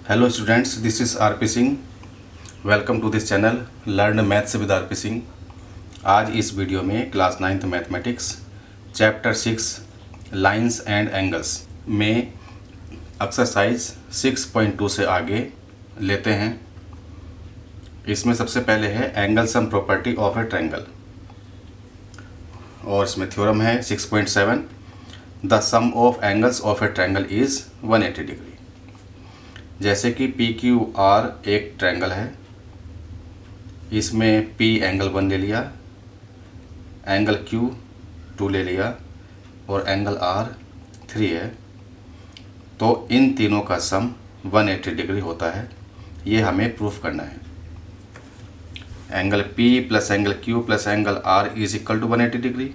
Hello students, this is R P Singh. Welcome to this channel learn maths with R P Singh. आज इस video में class 9th mathematics chapter 6 lines and angles में exercise 6.2 से आगे लेते हैं। इसमें सबसे पहले है angle sum property of a triangle और इसमें थ्योरम है 6.7 the sum of angles of a triangle is 180 degree. जैसे कि पी क्यू आर एक ट्रायंगल है, इसमें पी एंगल 1 ले लिया, एंगल क्यू 2 ले लिया और एंगल आर 3 है, तो इन तीनों का सम 180 डिग्री होता है। ये हमें प्रूफ करना है। Angle P plus angle Q plus angle R is equal to 180 degree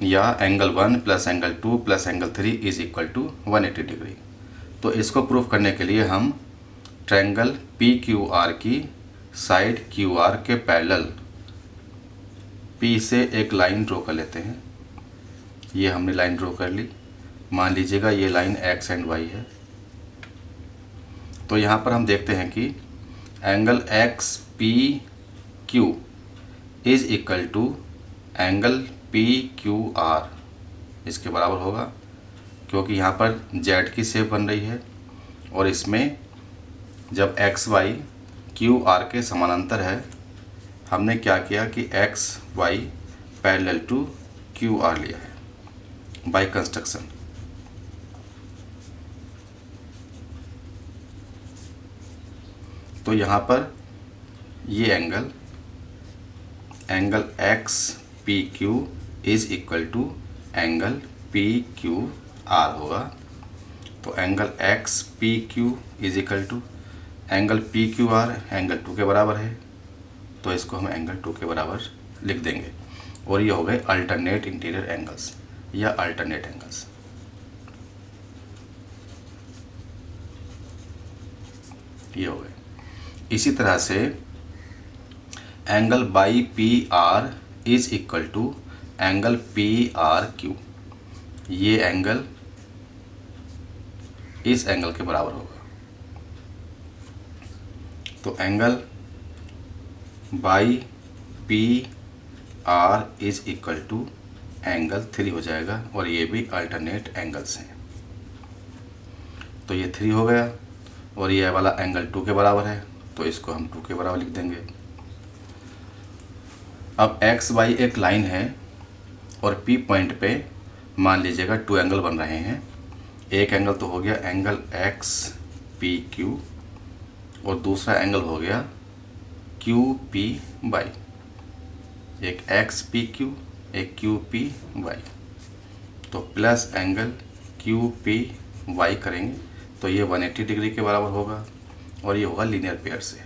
या angle 1 plus angle 2 plus angle 3 is equal to 180 degree. तो इसको प्रूफ करने के लिए हम ट्रायंगल पी क्यू आर की साइड क्यू आर के पैरेलल पी से एक लाइन ड्रॉ कर लेते हैं। ये हमने लाइन ड्रॉ कर ली। मान लीजिएगा ये लाइन एक्स एंड वाई है। तो यहाँ पर हम देखते हैं कि angle X P Q is equal to angle P Q R, इसके बराबर होगा, क्योंकि यहाँ पर जेड की शेप बन रही है और इसमें जब एक्स वाई क्यू आर के समानांतर है, हमने क्या किया कि X Y parallel to Q R लिया है बाय कंस्ट्रक्शन। तो यहाँ पर ये angle X P Q is equal to angle P Q R होगा। तो angle X P Q is equal to angle P Q R angle 2 के बराबर है, तो इसको हम एंगल 2 के बराबर लिख देंगे। और ये हो गए अल्टरनेट इंटीरियर एंगल्स या अल्टरनेट एंगल्स। ये हो गए। इसी तरह से angle Y P R is equal to angle P R Q, ये एंगल इस एंगल के बराबर होगा। तो angle Y P R is equal to angle 3 हो जाएगा और ये भी अल्टरनेट एंगल्स हैं। तो ये 3 हो गया और ये वाला एंगल 2 के बराबर है, तो इसको हम 2 के बराबर लिख देंगे। अब एक्स वाई एक लाइन है और पी पॉइंट पे मान लीजिएगा 2 एंगल बन रहे हैं। एक एंगल तो हो गया एंगल एक्स पी क्यू और दूसरा एंगल हो गया क्यू पी वाई। एक एक्स पी क्यू एक क्यू पी वाई, तो plus angle Q P Y करेंगे तो ये 180 डिग्री के बराबर होगा और ये होगा लीनियर पेयर से।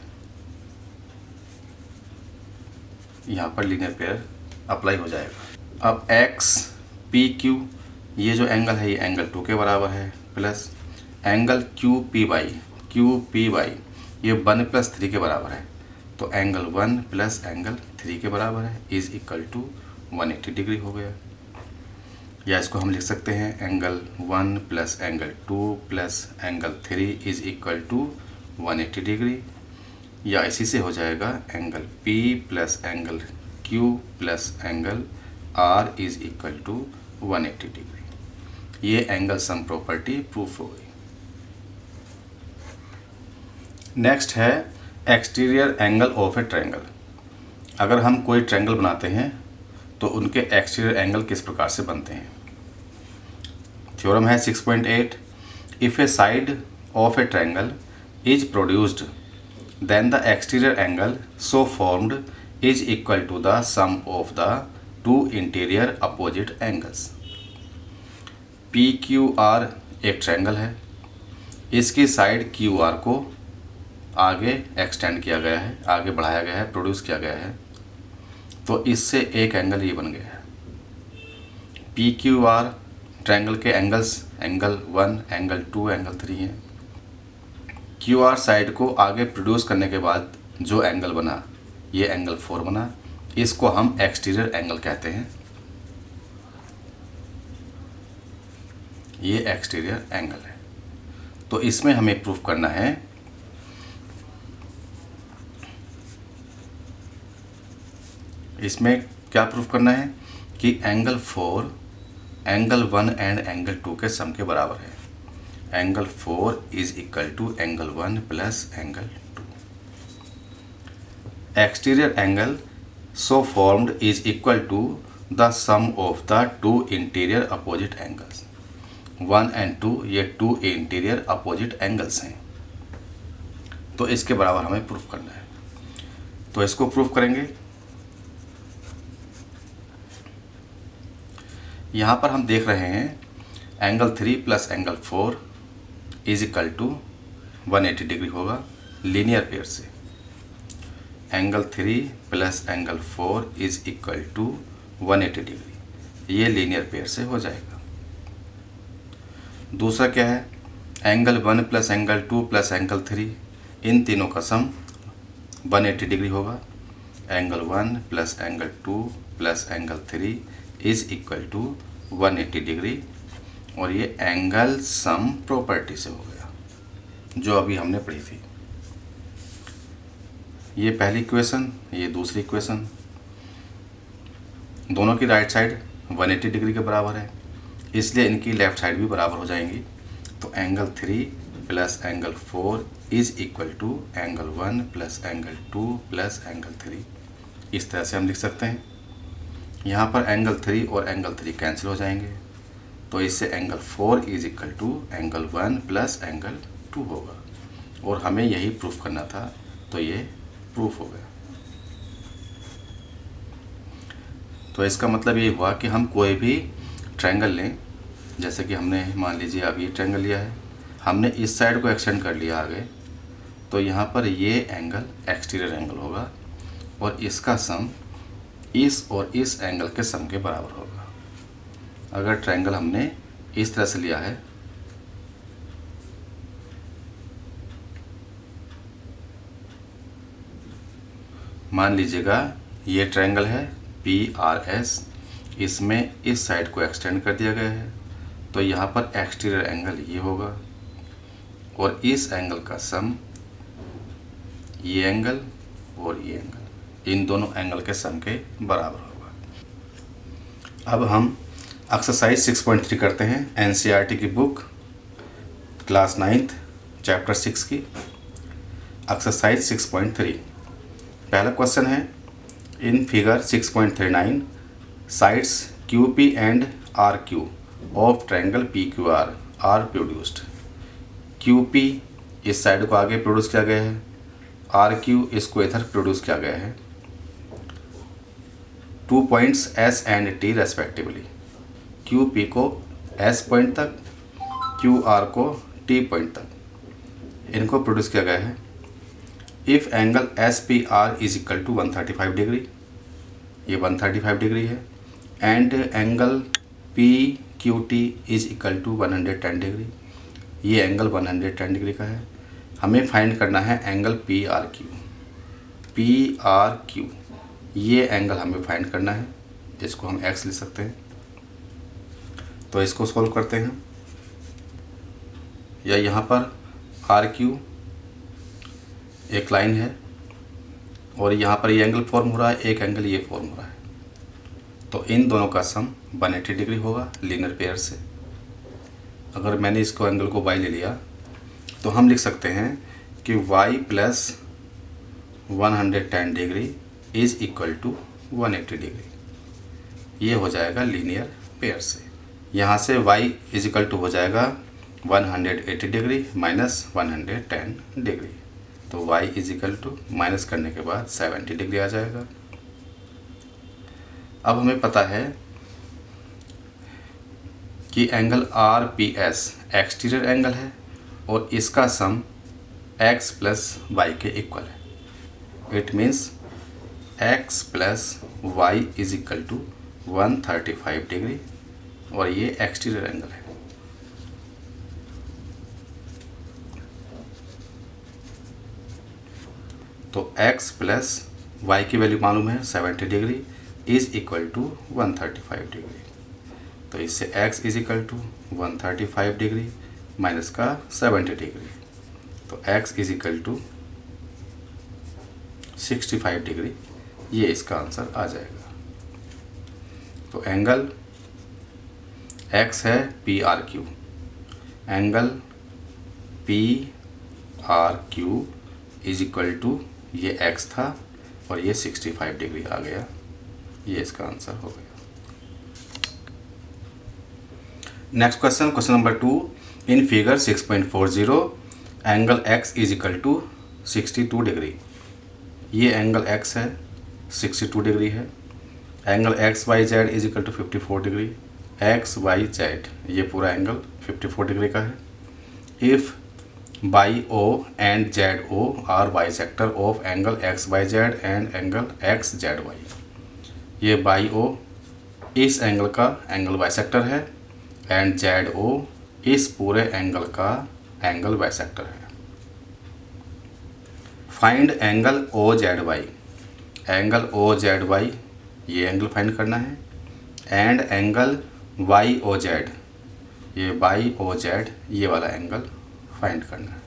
यहाँ पर लीनियर पेयर अप्लाई हो जाएगा। अब एक्स पी क्यू ये जो एंगल है ये एंगल 2 के बराबर है, plus angle Q P Y ये 1 प्लस 3 के बराबर है, तो एंगल 1 प्लस एंगल 3 के बराबर है इज इक्वल टू 180 डिग्री हो गया। या इसको हम लिख सकते हैं angle 1 plus angle 2 plus angle 3 is equal to 180 degree. या इसी से हो जाएगा angle P plus angle Q plus angle R is equal to 180 degree. ये एंगल सम प्रॉपर्टी प्रूफ हो गई। नेक्स्ट है exterior angle of a triangle. अगर हम कोई ट्रायंगल बनाते हैं तो उनके एक्सटीरियर एंगल किस प्रकार से बनते हैं। थ्योरम है 6.8 if a side of a triangle is produced then the exterior angle so formed is equal to the sum of the 2 interior opposite angles. P Q R एक ट्रायंगल है, इसकी side Q are को आगे extend किया गया है, आगे बढ़ाया गया है, प्रोड्यूस किया गया है, तो इससे एक एंगल ये बन गया है। पी क्यू आर ट्रायंगल के एंगल्स एंगल 1 एंगल 2 एंगल 3 हैं। क्यू आर साइड को आगे प्रोड्यूस करने के बाद जो एंगल बना ये एंगल 4 बना, इसको हम एक्सटीरियर एंगल कहते हैं। ये एक्सटीरियर एंगल है। तो इसमें हमें प्रूफ करना है इसमें क्या प्रूफ करना है कि एंगल 4 एंगल 1 एंड एंगल 2 के सम के बराबर है। Angle 4 is equal to angle 1 plus angle 2। Exterior angle so formed is equal to the sum of the two interior opposite angles। 1 and 2 ये 2 इंटीरियर अपोजिट एंगल्स हैं, तो इसके बराबर हमें प्रूफ करना है। तो इसको प्रूफ करेंगे। यहाँ पर हम देख रहे हैं angle 3 plus angle 4 is equal to 180 degree होगा लीनियर पेयर से। Angle 3 plus angle 4 is equal to 180 degree, ये लीनियर पेयर से हो जाएगा। दूसरा क्या है, angle 1 plus angle 2 plus angle 3, इन तीनों का सम 180 डिग्री होगा। Angle 1 plus angle 2 plus angle 3 is equal to 180 degree, और ये एंगल सम प्रॉपर्टी से हो गया जो अभी हमने पढ़ी थी। ये पहली इक्वेशन, ये दूसरी इक्वेशन, दोनों की राइट साइड 180 डिग्री के बराबर है, इसलिए इनकी लेफ़्ट साइड भी बराबर हो जाएंगी। तो angle 3 plus angle 4 is equal to angle 1 plus angle 2 plus angle 3, इस तरह से हम लिख सकते हैं। यहाँ पर एंगल 3 और एंगल 3 कैंसिल हो जाएंगे, तो इससे angle 4 is equal to angle 1 plus angle 2 होगा, और हमें यही प्रूफ करना था, तो ये प्रूफ हो गया। तो इसका मतलब ये हुआ कि हम कोई भी ट्रायंगल लें, जैसे कि हमने मान लीजिए अब ये ट्रायंगल लिया है, हमने इस साइड को एक्सटेंड कर लिया आगे, तो यहाँ पर ये एंगल एक्सटीरियर एंगल होगा, और इसका सम इस और इस एंगल के सम के बराबर होगा। अगर ट्रायंगल हमने इस तरह से लिया है, मान लीजिएगा ये ट्रायंगल है PRS, इसमें इस साइड को एक्सटेंड कर दिया गया है, तो यहाँ पर एक्सटीरियर एंगल ये होगा, और इस एंगल का सम ये एंगल और ये एंगल, इन दोनों एंगल के सम के बराबर होगा। अब हम एक्सरसाइज 6.3 करते हैं NCERT की बुक क्लास 9th चैप्टर 6 की एक्सरसाइज 6.3। पहला क्वेश्चन है, in figure 6.39 sides QP and RQ of triangle PQR are produced. QP इस साइड को आगे प्रोड्यूस किया गया है, RQ इसको इधर प्रोड्यूस किया गया है। 2 points S and T respectively. QP को S पॉइंट तक, QR को T पॉइंट तक इनको प्रोड्यूस किया गया है। If angle SPR is equal to 135 degree, ये 135 डिग्री है, and angle PQT is equal to 110 degree, ये एंगल 110 डिग्री का है। हमें फाइंड करना है एंगल PRQ, ये एंगल हमें फाइंड करना है, इसको हम x लिख सकते हैं। तो इसको सॉल्व करते हैं, या यहाँ पर RQ एक लाइन है, और यहाँ पर ये एंगल फॉर्म हो रहा है, एक एंगल ये फॉर्म हो रहा है, तो इन दोनों का सम 180 डिग्री होगा लीनियर पेयर से। अगर मैंने इसको एंगल को y ले लिया, तो हम लिख सकते हैं कि y plus 110 degree is equal to 180 degree, ये हो जाएगा लीनियर पेयर से। यहाँ से y इज इक्वल टू हो जाएगा 180 डिग्री माइनस 110 डिग्री, तो y is equal to minus करने के बाद 70 डिग्री आ जाएगा। अब हमें पता है कि एंगल RPS एक्सटीरियर एंगल है, और इसका सम x प्लस वाई के इक्वल है। It means x plus Y is equal to 135 degree, और ये एक्सटीरियर एंगल है। तो x प्लस वाई की वैल्यू मालूम है 70 degree is equal to 135 degree, तो इससे x is equal to 135 degree minus का 70 डिग्री, तो x is equal to 65 degree ये इसका आंसर आ जाएगा। तो एंगल x है PRQ, angle PRQ is equal to ये x था और ये 65 डिग्री आ गया। ये इसका आंसर हो गया। Next question, question number 2, in figure 6.40 angle x is equal to 62 degree. ये एंगल x है, 62 डिग्री है। Angle XYZ is equal to 54 degree. XYZ ये पूरा एंगल 54 डिग्री का है। If BO and ZO are bisector of angle XYZ and angle XZY। ये BO इस angle का एंगल बाइसेक्टर है एंड ZO इस पूरे एंगल का एंगल बाइसेक्टर है। Find angle OZY। Angle OZY ये एंगल फाइंड करना है एंड एंगल YOZ ये YOZ ये वाला एंगल फाइंड करना है।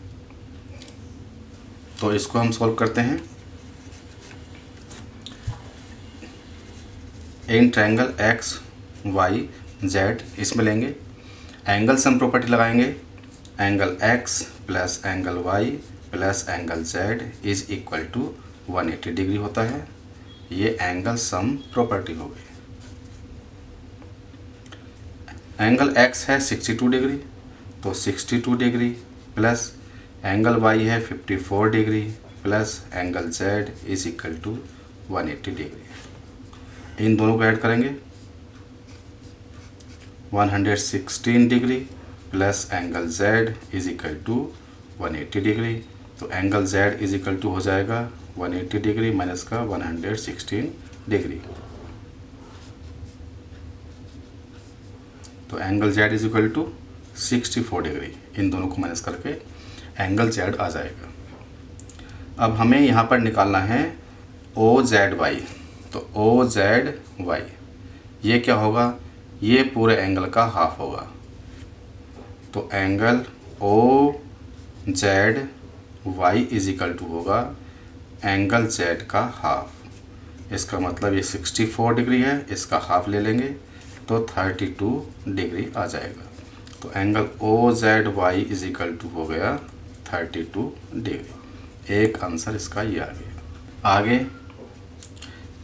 तो इसको हम सॉल्व करते हैं। इन ट्रायंगल XYZ इसमें लेंगे, एंगल सम प्रॉपर्टी लगाएंगे। Angle X plus angle Y plus angle Z is equal to 180 degree होता है। ये एंगल सम प्रॉपर्टी हो गई। एंगल X है 62 डिग्री, तो 62 डिग्री प्लस एंगल Y है 54 degree plus angle Z is equal to 180 degree. इन दोनों को ऐड करेंगे। 116 degree plus angle Z is equal to 180 degree. तो angle Z is equal to हो जाएगा 180 डिग्री माइनस का 116 डिग्री। तो angle Z is equal to 64 degree. इन दोनों को माइनस करके एंगल Z आ जाएगा। अब हमें यहाँ पर निकालना है OZY। तो OZY ये क्या होगा? ये पूरे एंगल का हाफ होगा। तो angle OZY is equal to होगा एंगल Z का हाफ। इसका मतलब ये 64 डिग्री है, इसका हाफ ले लेंगे तो 32 डिग्री आ जाएगा। तो angle OZY is equal to हो गया 32 डिग्री। एक आंसर इसका ये आ गया। आगे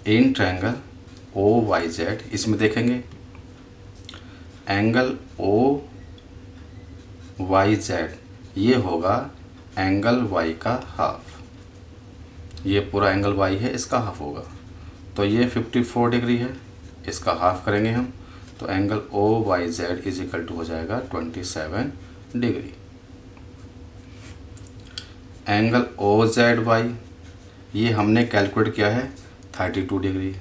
इन ट्रायंगल OYZ इसमें देखेंगे, एंगल OYZ ये होगा एंगल Y का हाफ। ये पूरा एंगल Y है, इसका हाफ होगा। तो ये 54 डिग्री है, इसका हाफ करेंगे हम, तो angle OYZ is equal to हो जाएगा 27 डिग्री। एंगल OZY ये हमने कैलकुलेट किया है 32 डिग्री।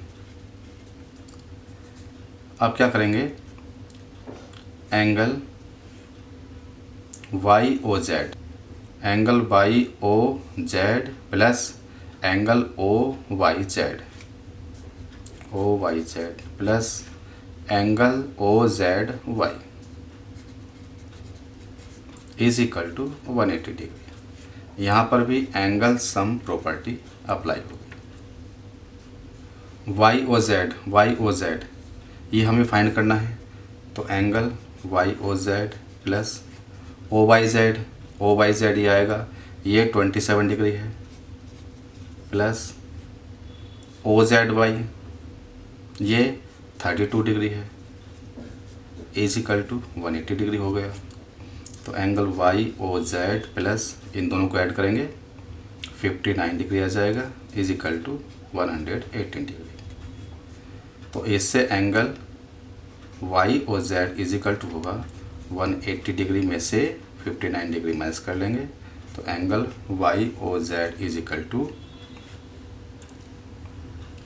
अब क्या करेंगे? Angle YOZ angle YOZ plus angle OYZ plus angle OZY is equal to 180 degree. यहाँ पर भी एंगल सम प्रॉपर्टी अप्लाई होगी। YOZ ये हमें फाइंड करना है। तो एंगल YOZ प्लस OYZ ये आएगा, ये 27 डिग्री है, प्लस OZY ये 32 डिग्री है, इज इक्वल टू 180 डिग्री हो गया। तो एंगल YOZ प्लस इन दोनों को ऐड करेंगे 59 डिग्री आ जाएगा, इज इक्वल टू 118 डिग्री। तो इससे angle YOZ is equal to होगा 180 डिग्री में से 59 डिग्री माइनस कर लेंगे, तो angle YOZ is equal to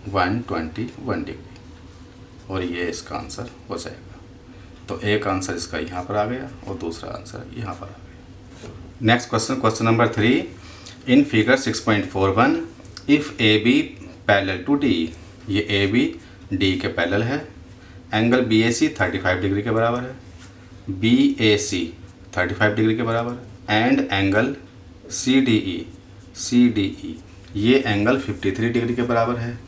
121 degree. और ये इसका आंसर हो जाएगा। तो एक आंसर इसका यहाँ पर आ गया और दूसरा आंसर यहाँ पर आ गया। Next question, question number 3, in figure 6.41 if AB parallel to D। ये AB D के पैरेलल है। एंगल BAC 35 डिग्री के बराबर है, BAC 35 डिग्री के बराबर है एंड एंगल CDE ये एंगल 53 डिग्री के बराबर है।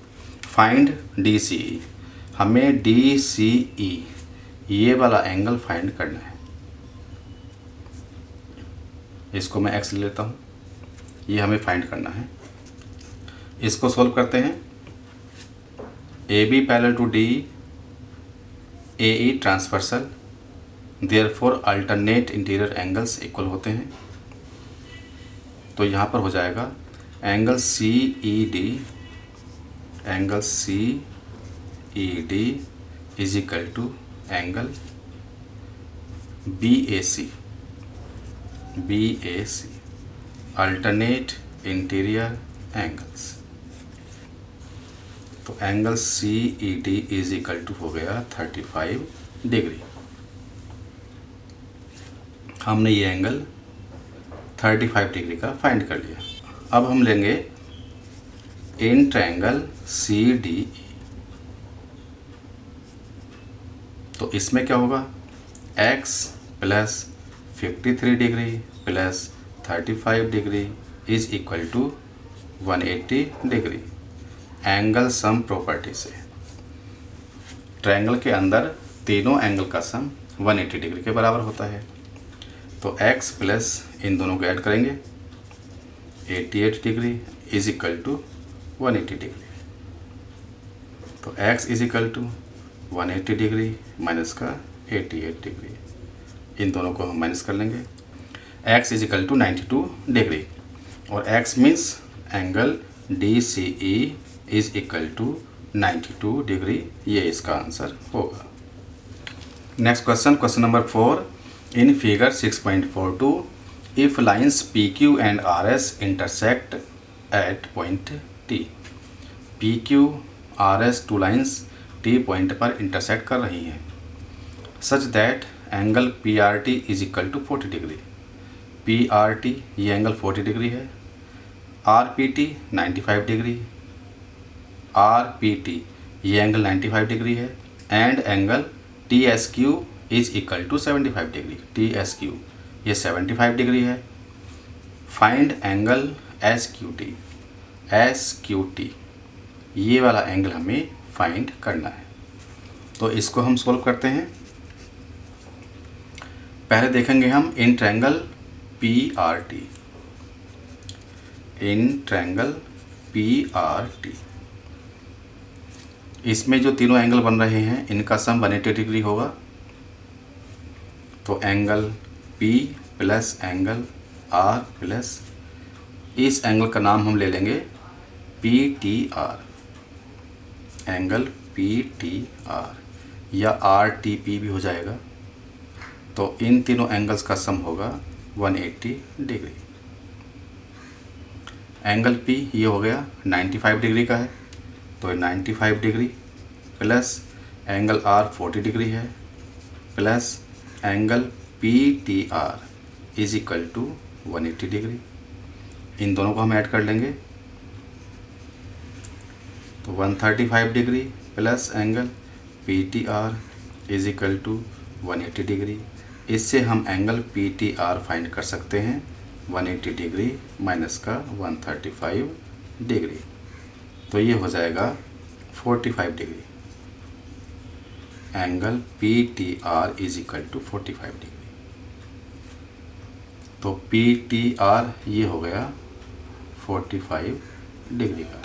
फाइंड डी सी ई, हमें डी सी ई ये वाला एंगल फाइंड करना है। इसको मैं एक्स ले लेता हूँ, ये हमें फाइंड करना है। इसको सोल्व करते हैं। A B parallel to D, A E transversal, therefore alternate interior angles equal होते हैं। तो यहाँ पर हो जाएगा angle C E D, angle C E D is equal to angle B A C, B A C alternate interior angles. तो angle C E D is equal to हो गया 35 डिग्री। हमने ये एंगल 35 डिग्री का find कर लिया। अब हम लेंगे in triangle C D E. तो इसमें क्या होगा, x plus 53 degree plus 35 degree is equal to 180 degree. Angle sum property से ट्रायंगल के अंदर तीनों एंगल का सम 180 डिग्री के बराबर होता है। तो x प्लस इन दोनों को ऐड करेंगे 88 degree is equal to 180 degree. तो x is equal to 180 degree minus का 88 डिग्री, इन दोनों को हम माइनस कर लेंगे। x is equal to 92 degree और x means angle D C E is equal to 92 degree, ये इसका आंसर होगा। Next question, question number 4। In figure 6.42 if lines P Q and R S intersect at point T. P Q R S two lines T point पर intersect कर रही हैं such that angle P R T is equal to 40 degree. P R T ये angle 40 degree है, R P T 95 degree, R P T ये angle 95 degree है and angle T S Q is equal to 75 degree. T S Q ये 75 degree है। Find angle S Q T. S Q T ये वाला angle हमें find करना है। तो इसको हम सोल्व करते हैं। पहले देखेंगे हम इन ट्रायंगल पी आर टी, इन ट्रायंगल पी आर टी। इसमें जो तीनों एंगल बन रहे हैं इनका सम 180 डिग्री होगा। तो angle P plus angle R plus इस एंगल का नाम हम ले लेंगे PTR, एंगल PTR या RTP भी हो जाएगा। तो इन तीनों एंगल्स का सम होगा 180 डिग्री। एंगल P ये हो गया 95 डिग्री का है, तो 95 degree plus angle R 40 degree है plus angle PTR is equal to 180 degree. इन दोनों को हम ऐड कर लेंगे तो 135 degree plus angle PTR is equal to 180 degree. इससे हम एंगल PTR फाइंड कर सकते हैं 180 डिग्री माइनस का 135 डिग्री, तो ये हो जाएगा 45 degree. Angle PTR is equal to 45 degree. तो PTR ये हो गया 45 डिग्री का।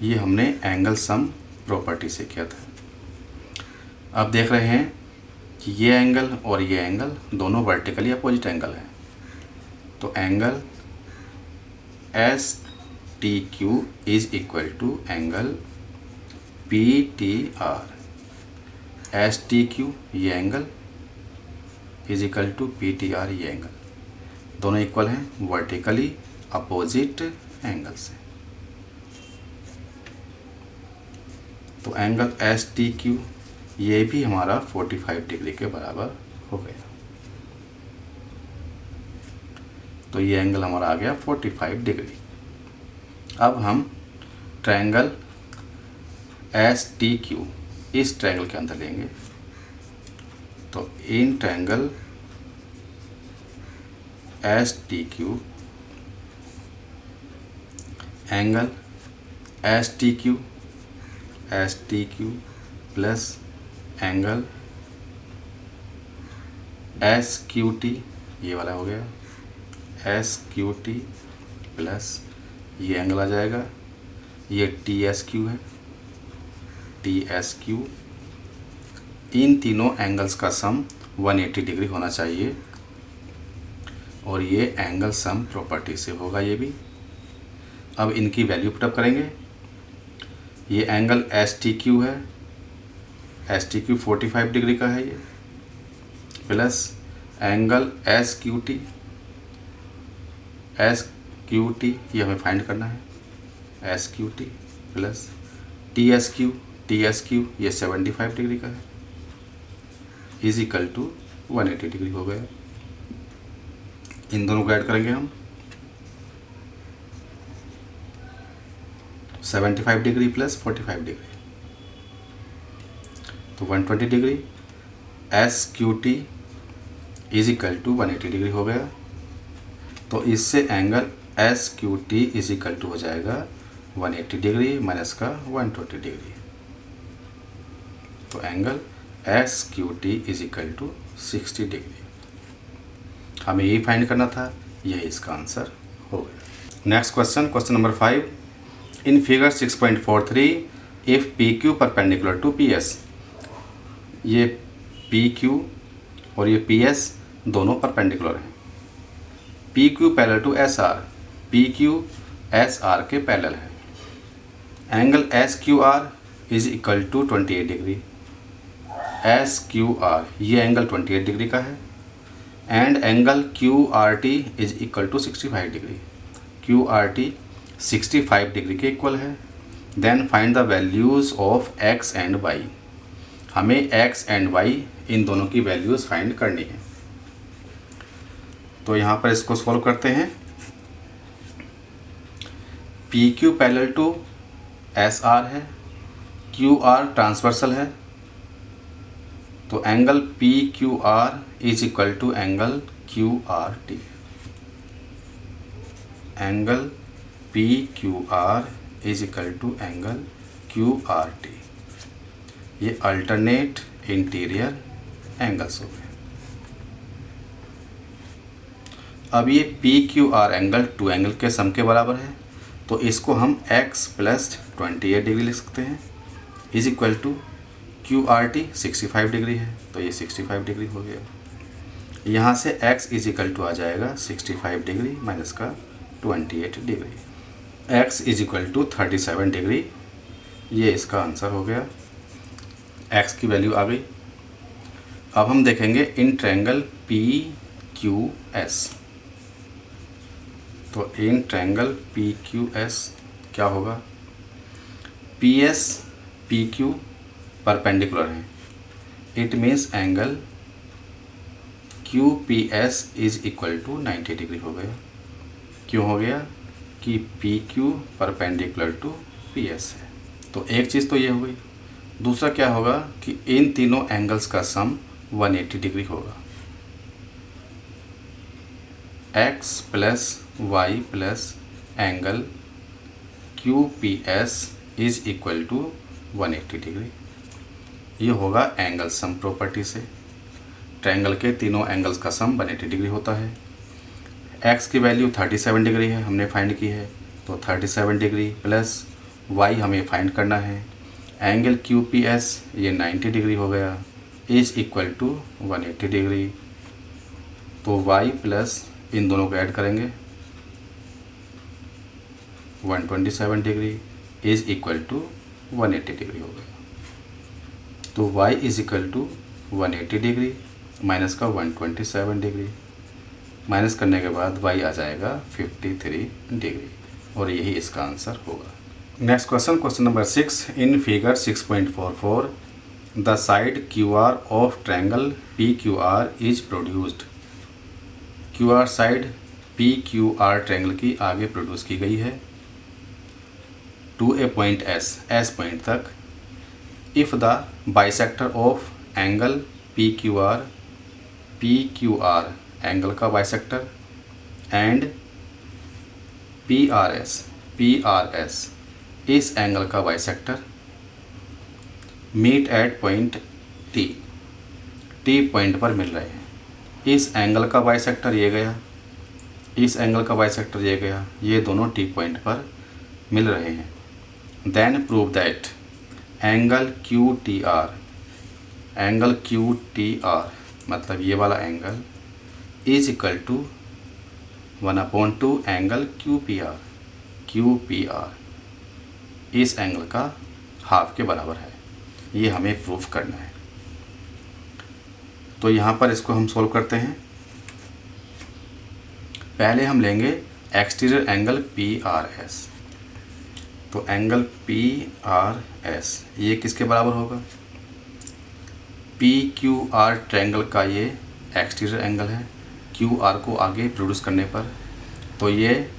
ये हमने एंगल सम प्रॉपर्टी से किया था। अब देख रहे हैं कि ये एंगल और ये एंगल दोनों वर्टिकली अपोजिट एंगल हैं। तो angle STQ is equal to angle PTR। STQ ये angle is equal to PTR ये एंगल, दोनों इक्वल हैं, वर्टिकली अपोजिट एंगल से। तो एंगल STQ ये भी हमारा 45 डिग्री के बराबर हो गया। तो ये एंगल हमारा आ गया 45 डिग्री। अब हम ट्रायंगल STQ इस ट्रायंगल के अंदर लेंगे। तो in triangle STQ angle STQ S T Q plus angle S Q T, ये वाला हो गया एस क्यू टी प्लस ये एंगल आ जाएगा, ये टी एस क्यू है, टी एस क्यू। इन तीनों एंगल्स का सम 180 डिग्री होना चाहिए और ये एंगल सम प्रॉपर्टी से होगा ये भी। अब इनकी वैल्यू पुटअप करेंगे। ये एंगल एस टी क्यू है, एस टी क्यू 45 डिग्री का है ये, plus angle S Q T, S Q T ये हमें फाइंड करना है, S Q T plus T S Q ये 75 डिग्री का है, इज इक्वल टू 180 डिग्री हो गया। इन दोनों को ऐड करेंगे हम, 75 डिग्री प्लस 45 डिग्री तो 120 degree, S Q T is equal to 180 degree हो गया। तो इससे angle S Q T is equal to हो जाएगा 180 डिग्री माइनस का 120 डिग्री, तो angle S Q T is equal to 60 degree. हमें यही फाइंड करना था, यही इसका आंसर हो गया। Next question, question number 5। In figure 6.43 if P Q perpendicular to P S, ये पी क्यू और ये पी एस दोनों परपेंडिकुलर हैं। P Q parallel to S R, P Q S R के पैरेलल है। Angle S Q R is equal to 28 degree, S Q R ये angle 28 degree का है, and angle Q R T is equal to 65 degree, Q R T 65 degree के equal है। Then find the values of X and Y, हमें X and Y इन दोनों की values find करनी है। तो यहाँ पर इसको सॉल्व करते हैं। P Q parallel to S R है, क्यू आर ट्रांसवर्सल है, तो angle P Q R is equal to angle Q R T, angle P Q R is equal to angle Q R T. ये alternate interior angles हो गए। अब ये P Q R angle two angle के sum के बराबर है, तो इसको हम x प्लस 28 डिग्री लिख सकते हैं, is equal to Q R T 65 degree है, तो ये 65 डिग्री हो गया। यहाँ से x इज इक्वल टू आ जाएगा 65 डिग्री माइनस का 28 degree, x is equal to 37 degree, ये इसका आंसर हो गया। x की वैल्यू आ गई। अब हम देखेंगे in triangle P Q S, तो in triangle P Q S क्या होगा, P S P Q perpendicular है, it means angle Q P S is equal to 90 degree हो गया। क्यों हो गया कि P Q perpendicular to P S है, तो एक चीज़ तो ये हो गई। दूसरा क्या होगा कि इन तीनों एंगल्स का सम 180 डिग्री होगा, x plus Y plus angle Q P S is equal to 180 degree. ये होगा एंगल सम प्रॉपर्टी से। ट्रायंगल के तीनों एंगल्स का सम 180 डिग्री होता है। x की वैल्यू 37 डिग्री है, हमने फाइंड की है, तो 37 डिग्री प्लस y हमें फाइंड करना है। एंगल क्यू पी एस ये 90 डिग्री हो गया, इज इक्वल टू 180 डिग्री, तो y प्लस इन दोनों को ऐड करेंगे 127 degree is equal to 180 degree हो गया। तो y is equal to 180 degree minus का 127 डिग्री, माइनस करने के बाद y आ जाएगा 53 डिग्री, और यही इसका आंसर होगा। Next question, question number 6। In figure 6.44 the side Q R of triangle P Q R is produced. Q R side P Q R triangle की आगे प्रोड्यूस की गई है to a point S, S point तक। If the bisector of angle P Q R angle का bisector and P R S इस angle का bisector meet at point T, T point पर मिल रहे हैं। इस एंगल का बाइसेक्टर ये गया, इस एंगल का बाइसेक्टर ये गया, ये दोनों टी पॉइंट पर मिल रहे हैं। Then prove that angle Q T R, angle Q T R मतलब ये वाला angle is equal to 1/2 angle Q P R, Q P R इस एंगल का हाफ के बराबर है। ये हमें प्रूफ करना है। तो यहाँ पर इसको हम सोल्व करते हैं। पहले हम लेंगे exterior angle P R S. तो एंगल पी आर एस ये किसके बराबर होगा? पी क्यू आर ट्रायंगल का ये एक्सटीरियर एंगल है। क्यू आर को आगे प्रोड्यूस करने पर तो ये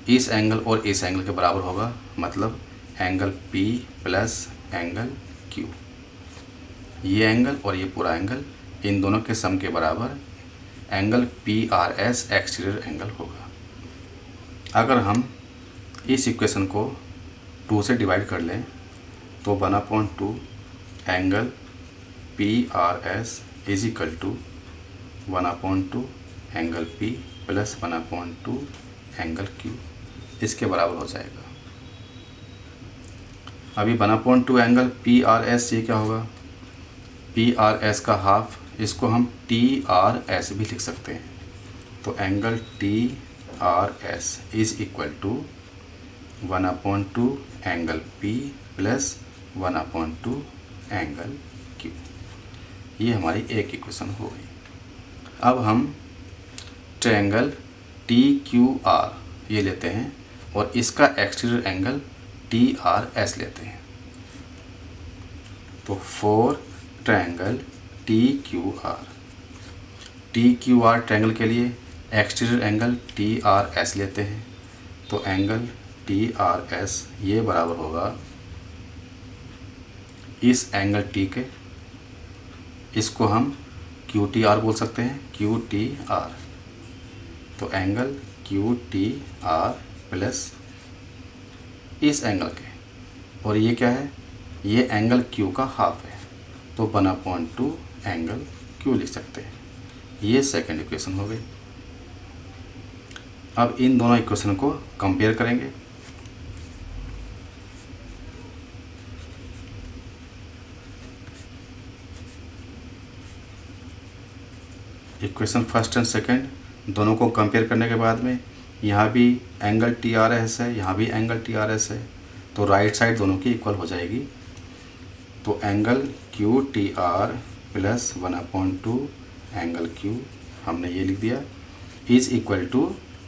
इस एंगल और इस एंगल के बराबर होगा, मतलब angle P plus angle Q. ये एंगल और ये पूरा एंगल, इन दोनों के सम के बराबर angle P R S exterior angle होगा। अगर हम इस इक्वेशन को 2 से डिवाइड कर लें तो 1/2 angle P R S is equal to 1/2 angle P plus 1/2 angle Q इसके बराबर हो जाएगा। अभी 1/2 एंगल पी आर एस ये क्या होगा? पी आर एस का हाफ, इसको हम टी आर एस भी लिख सकते हैं। तो angle T R S is equal to 1/2 angle P plus 1/2 angle Q. ये हमारी एक इक्वेशन हो गई। अब हम ट्रायंगल टी क्यू आर ये लेते हैं और इसका exterior angle T R S लेते हैं। तो for triangle T Q R, T Q R triangle के लिए exterior angle T R S लेते हैं। तो एंगल टी आर एस ये बराबर होगा इस एंगल टी के, इसको हम क्यू टी आर बोल सकते हैं, क्यू टी आर। तो angle Q T R plus इस एंगल के, और ये क्या है? ये एंगल क्यू का हाफ है, तो 1/2 एंगल क्यू लिख सकते हैं। ये सेकंड इक्वेशन हो गई। अब इन दोनों इक्वेशन को कंपेयर करेंगे। इक्वेशन फर्स्ट एंड सेकंड दोनों को कंपेयर करने के बाद में यहाँ भी एंगल टी आर एस है, यहाँ भी एंगल टी आर एस है, तो राइट साइड दोनों की इक्वल हो जाएगी। तो angle Q T R plus 1/2 angle Q हमने ये लिख दिया is equal to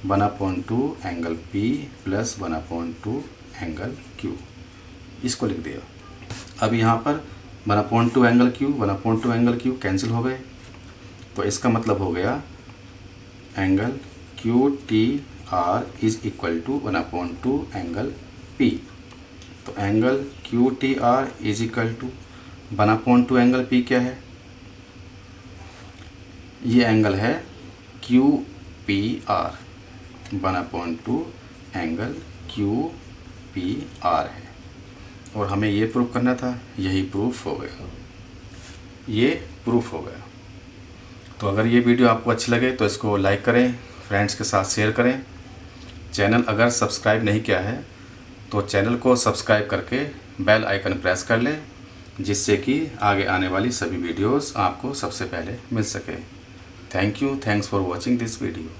1/2 angle P plus 1/2 angle Q, इसको लिख दिया। अब यहाँ पर 1/2 angle Q 1/2 angle Q cancel हो गए, तो इसका मतलब हो गया angle Q T R is equal to 1/2 angle P. तो angle Q T R is equal to 1/2 angle P क्या है? ये एंगल है Q P are, 1/2 angle Q P are है, और हमें ये प्रूफ करना था, यही प्रूफ हो गया, ये प्रूफ हो गया। तो अगर ये वीडियो आपको अच्छी लगे तो इसको लाइक करें, फ्रेंड्स के साथ शेयर करें। चैनल अगर सब्सक्राइब नहीं किया है तो चैनल को सब्सक्राइब करके बेल आइकन प्रेस कर लें, जिससे कि आगे आने वाली सभी वीडियोस आपको सबसे पहले मिल सके। Thank you, thanks for watching this video.